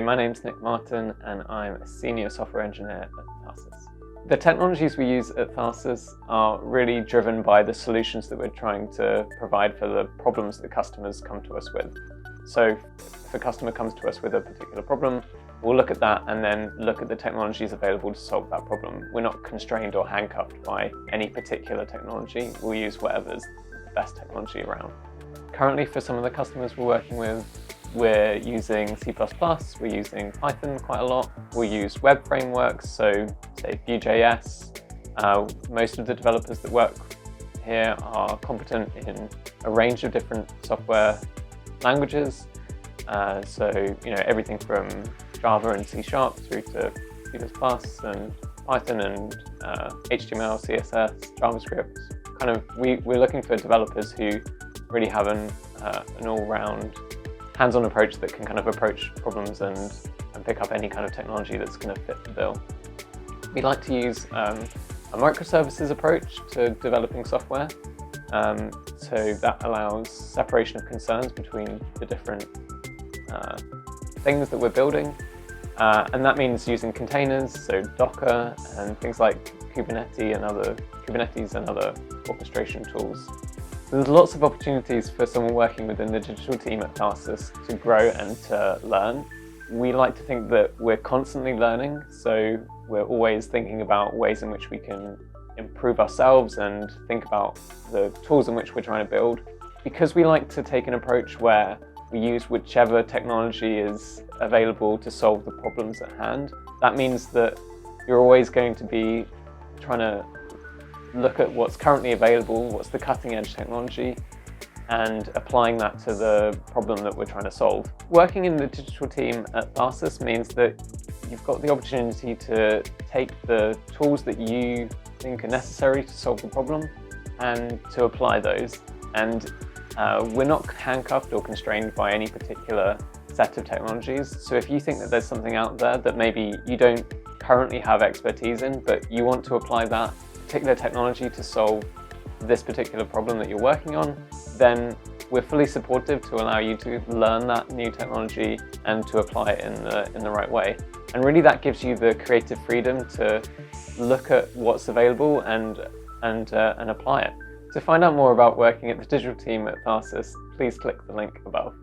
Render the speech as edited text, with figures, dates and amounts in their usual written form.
My name's Nick Martin and I'm a senior software engineer at Tharsus. The technologies we use at Tharsus are really driven by the solutions that we're trying to provide for the problems that customers come to us with. So if a customer comes to us with a particular problem, we'll look at that and then look at the technologies available to solve that problem. We're not constrained or handcuffed by any particular technology. We'll use whatever's the best technology around. Currently, for some of the customers we're working with, we're using C++, we're using Python quite a lot. We use web frameworks, so say Vue.js. Most of the developers that work here are competent in a range of different software languages. So everything from Java and C# through to C++ and Python and HTML, CSS, JavaScript. We're looking for developers who really have an all-round hands-on approach that can approach problems and pick up any kind of technology that's going to fit the bill. We like to use a microservices approach to developing software. So that allows separation of concerns between the different things that we're building. And that means using containers, so Docker and things like Kubernetes and other orchestration tools. There's lots of opportunities for someone working within the digital team at Tharsus to grow and to learn. We like to think that we're constantly learning, so we're always thinking about ways in which we can improve ourselves and think about the tools in which we're trying to build. Because we like to take an approach where we use whichever technology is available to solve the problems at hand, that means that you're always going to be trying to look at what's currently available, what's the cutting edge technology, and applying that to the problem that we're trying to solve. Working in the digital team at Tharsus means that you've got the opportunity to take the tools that you think are necessary to solve the problem and to apply those. And we're not handcuffed or constrained by any particular set of technologies. So if you think that there's something out there that maybe you don't currently have expertise in, but you want to apply that particular technology to solve this particular problem that you're working on, then we're fully supportive to allow you to learn that new technology and to apply it in the right way. And really that gives you the creative freedom to look at what's available and apply it. To find out more about working at the digital team at Tharsus, please click the link above.